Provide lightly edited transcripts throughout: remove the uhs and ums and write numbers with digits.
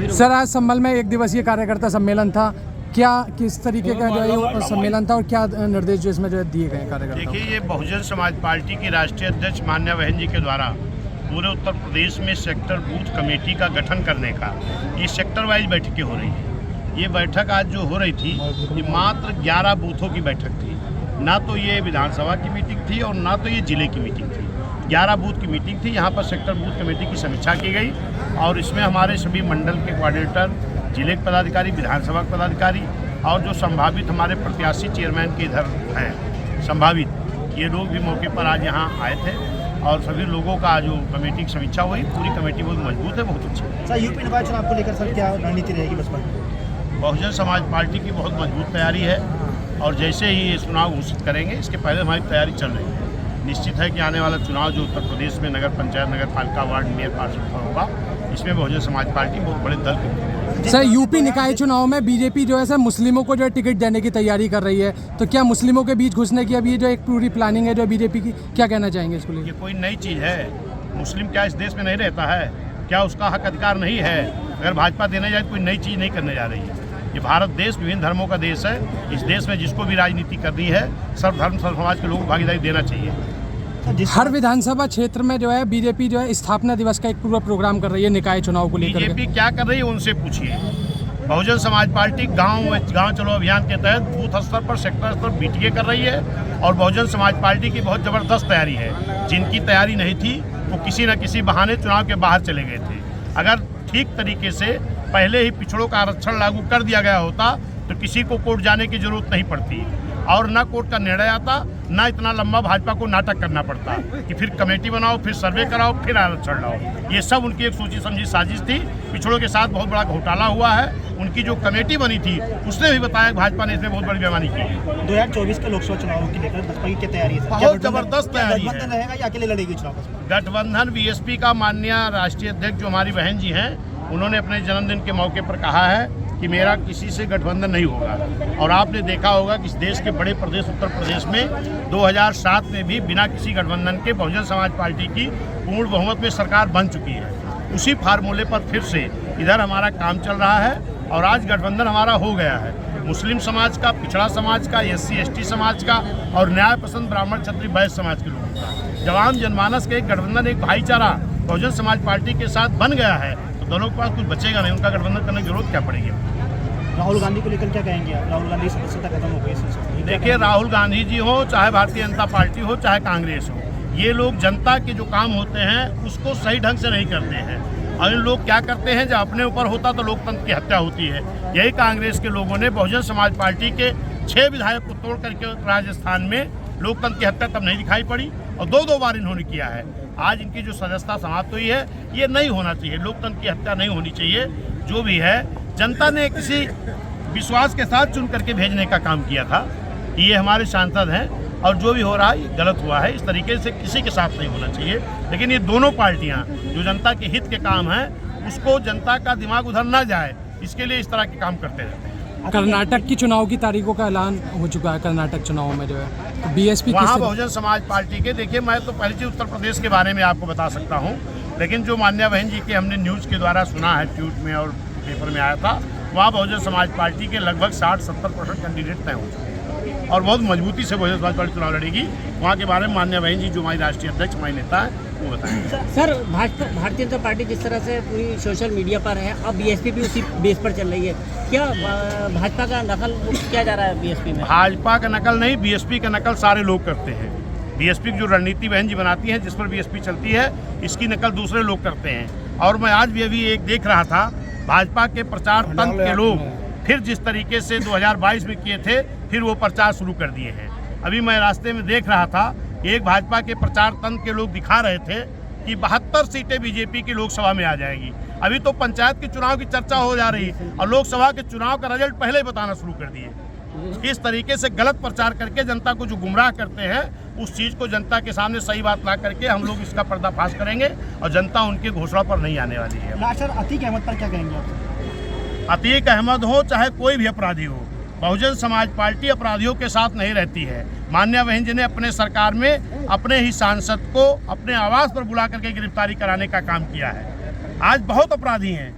Sir, आज संभल में एक दिवसीय कार्यकर्ता सम्मेलन था, क्या किस तरीके का जो है सम्मेलन था और क्या निर्देश जो इसमें जो है दिए गए कार्यकर्ताओं? देखिए, ये बहुजन समाज पार्टी की राष्ट्रीय अध्यक्ष मान्या बहन जी के द्वारा पूरे उत्तर प्रदेश में सेक्टर बूथ कमेटी का गठन करने का ये सेक्टर वाइज बैठकें हो रही हैं। ये बैठक आज जो हो रही थी ये मात्र 11 बूथों की बैठक थी, ना तो ये विधानसभा की मीटिंग थी और ना तो ये जिले की मीटिंग थी। 11 बूथ की मीटिंग थी। यहाँ पर सेक्टर बूथ कमेटी की समीक्षा की गई और इसमें हमारे सभी मंडल के कोऑर्डिनेटर, जिले के पदाधिकारी, विधानसभा के पदाधिकारी और जो संभावित हमारे प्रत्याशी चेयरमैन के इधर हैं संभावित, ये लोग भी मौके पर आज यहाँ आए थे और सभी लोगों का जो कमेटी की समीक्षा हुई। पूरी कमेटी बहुत मजबूत है, बहुत अच्छी है। सर, यूपी निकाय चुनाव को लेकर सर क्या रणनीति रहेगी बसपा? बहुजन समाज पार्टी की बहुत मजबूत तैयारी है और जैसे ही ये चुनाव घोषित करेंगे इसके पहले हमारी तैयारी चल रही है। निश्चित है कि आने वाला चुनाव जो उत्तर प्रदेश में नगर पंचायत, नगर पालिका, वार्ड, मेयर, पार्षद होगा, इसमें बहुजन समाज पार्टी बहुत बड़े दल की। सर, यूपी निकाय चुनाव में बीजेपी जो है सर मुस्लिमों को जो है टिकट देने की तैयारी कर रही है, तो क्या मुस्लिमों के बीच घुसने की अभी जो एक पूरी प्लानिंग है जो बीजेपी की, क्या कहना चाहेंगे इसको लेकर? ये कोई नई चीज़ है? मुस्लिम क्या इस देश में नहीं रहता है? क्या उसका हक अधिकार नहीं है? अगर भाजपा देने जाए तो कोई नई चीज़ नहीं करने जा रही है। ये भारत देश विभिन्न धर्मों का देश है। इस देश में जिसको भी राजनीति करनी है, सर्व धर्म सर्व समाज के लोगों को भागीदारी देना चाहिए। हर विधानसभा क्षेत्र में जो है बीजेपी जो है स्थापना दिवस का एक पूरा प्रोग्राम कर रही है निकाय चुनाव को लेकर। बीजेपी क्या कर रही है उनसे पूछिए। बहुजन समाज पार्टी गांव चलो अभियान के तहत बूथ स्तर पर, सेक्टर स्तर पर मीटिंगें कर रही है और बहुजन समाज पार्टी की बहुत ज़बरदस्त तैयारी है। जिनकी तैयारी नहीं थी वो किसी न किसी बहाने चुनाव के बाहर चले गए थे। अगर ठीक तरीके से पहले ही पिछड़ों का आरक्षण लागू कर दिया गया होता तो किसी को कोर्ट जाने की जरूरत नहीं पड़ती और ना कोर्ट का निर्णय आता, ना इतना लंबा भाजपा को नाटक करना पड़ता कि फिर कमेटी बनाओ, फिर सर्वे कराओ, फिर आरक्षण लाओ। ये सब उनकी एक सोची समझी साजिश थी। पिछड़ों के साथ बहुत बड़ा घोटाला हुआ है। उनकी जो कमेटी बनी थी उसने भी बताया भाजपा ने इसमें बहुत बड़ी बेईमानी की है। 2024 के लोकसभा चुनाव की लेकर बसपा की क्या तैयारी है? बहुत जबरदस्त तैयारी है। गठबंधन रहेगा या अकेले लड़ेगी चुनाव? गठबंधन बीएसपी का माननीय राष्ट्रीय अध्यक्ष जो हमारी बहन जी हैं, उन्होंने अपने जन्मदिन के मौके पर कहा है कि मेरा किसी से गठबंधन नहीं होगा। और आपने देखा होगा कि इस देश के बड़े प्रदेश उत्तर प्रदेश में 2007 में भी बिना किसी गठबंधन के बहुजन समाज पार्टी की पूर्ण बहुमत में सरकार बन चुकी है। उसी फार्मूले पर फिर से इधर हमारा काम चल रहा है और आज गठबंधन हमारा हो गया है। मुस्लिम समाज का, पिछड़ा समाज का, SC ST समाज का और न्याय पसंद ब्राह्मण क्षत्रिय वैश्य समाज के लोगों का जवान जनमानस के एक गठबंधन, एक भाईचारा बहुजन समाज पार्टी के साथ बन गया है। तो दोनों के पास कुछ बचेगा नहीं, उनका गठबंधन करने की जरूरत क्या पड़ेगी? राहुल गांधी को लेकर क्या कहेंगे? राहुल गांधी सदस्यता खत्म हो गई। देखिए, राहुल गांधी जी हो, चाहे भारतीय जनता पार्टी हो, चाहे कांग्रेस हो, ये लोग जनता के जो काम होते हैं उसको सही ढंग से नहीं करते हैं। और इन लोग क्या करते हैं, जब अपने ऊपर होता तो लोकतंत्र की हत्या होती है। यही कांग्रेस के लोगों ने बहुजन समाज पार्टी के 6 विधायक को तोड़ करके राजस्थान में लोकतंत्र की हत्या तब नहीं दिखाई पड़ी और 2 बार इन्होंने किया है। आज इनकी जो सदस्यता समाप्त हुई है, ये नहीं होना चाहिए। लोकतंत्र की हत्या नहीं होनी चाहिए। जो भी है, जनता ने किसी विश्वास के साथ चुन करके भेजने का काम किया था। ये हमारे सांसद हैं और जो भी हो रहा है ये गलत हुआ है। इस तरीके से किसी के साथ नहीं होना चाहिए। लेकिन ये दोनों पार्टियां जो जनता के हित के काम हैं, उसको जनता का दिमाग उधर ना जाए, इसके लिए इस तरह के काम करते रहते हैं। कर्नाटक की चुनाव की तारीखों का ऐलान हो चुका है। कर्नाटक चुनाव में जो है तो बीएसपी वहाँ बहुजन समाज पार्टी के, देखिए, मैं तो पहले चीज उत्तर प्रदेश के बारे में आपको बता सकता हूँ, लेकिन जो मान्या बहन जी के हमने न्यूज़ के द्वारा सुना है, ट्वीट में और पेपर में आया था, वहाँ बहुजन समाज पार्टी के लगभग 60-70% कैंडिडेट तय हो चुके हैं और बहुत मजबूती से बहुजन समाज पार्टी चुनाव लड़ेगी। वहाँ के बारे में मान्या बहन जी जो हमारी राष्ट्रीय अध्यक्ष, हमारी नेता है, वो बताएंगे। सर, भारतीय जनता पार्टी जिस तरह से पूरी सोशल मीडिया पर है, अब बीएसपी भी उसी बेस पर चल रही है। क्या भाजपा का नकल किया जा रहा है बीएसपी में? भाजपा का नकल नहीं, बीएसपी का नकल सारे लोग करते हैं। बीएसपी की जो रणनीति बहन जी बनाती है, जिस पर बीएसपी चलती है, इसकी नकल दूसरे लोग करते हैं। और मैं आज भी अभी एक देख रहा था, भाजपा के प्रचार तंत्र के लोग फिर जिस तरीके से 2022 में किए थे, फिर वो प्रचार शुरू कर दिए हैं। अभी मैं रास्ते में देख रहा था, एक भाजपा के प्रचार तंत्र के लोग दिखा रहे थे कि 72 सीटें बीजेपी की लोकसभा में आ जाएगी। अभी तो पंचायत के चुनाव की चर्चा हो जा रही और लोकसभा के चुनाव का रिजल्ट पहले ही बताना शुरू कर दिए। इस तरीके से गलत प्रचार करके जनता को जो गुमराह करते हैं, उस चीज़ को जनता के सामने सही बात ला करके हम लोग इसका पर्दाफाश करेंगे और जनता उनकी घोषणा पर नहीं आने वाली है। अतीक अहमद पर क्या कहेंगे आप? अतीक अहमद हो चाहे कोई भी अपराधी हो, बहुजन समाज पार्टी अपराधियों के साथ नहीं रहती है। मान्या बहन जी ने अपने सरकार में अपने ही सांसद को अपने आवास पर बुला करके गिरफ्तारी कराने का काम किया है। आज बहुत अपराधी हैं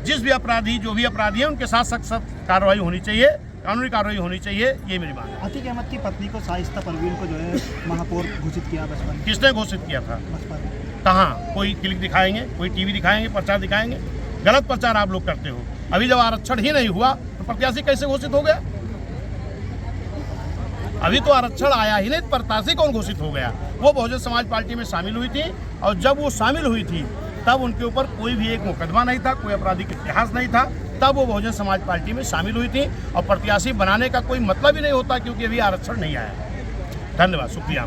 जिस भी अपराधी जो भी अपराधी है उनके साथ सख्त कार्रवाई होनी चाहिए, कानूनी कार्रवाई होनी चाहिए, ये मेरी मांग है। अतीक अहमद की पत्नी को शाइस्ता परवीन को जो है महापौर घोषित किया बसपा ने। किसने घोषित किया था? बसपा ने। कहाँ? कोई क्लिक दिखाएंगे, कोई टीवी दिखाएंगे, प्रचार दिखाएंगे? गलत प्रचार आप लोग करते हो। अभी जब आरक्षण ही नहीं हुआ तो प्रत्याशी कैसे घोषित हो गया? अभी तो आरक्षण आया ही नहीं, प्रत्याशी कौन घोषित हो गया? वो बहुजन समाज पार्टी में शामिल हुई थी, और जब वो शामिल हुई थी तब उनके ऊपर कोई भी एक मुकदमा नहीं था, कोई आपराधिक इतिहास नहीं था, तब वो बहुजन समाज पार्टी में शामिल हुई थी। और प्रत्याशी बनाने का कोई मतलब ही नहीं होता, क्योंकि अभी आरक्षण नहीं आया। धन्यवाद, शुक्रिया।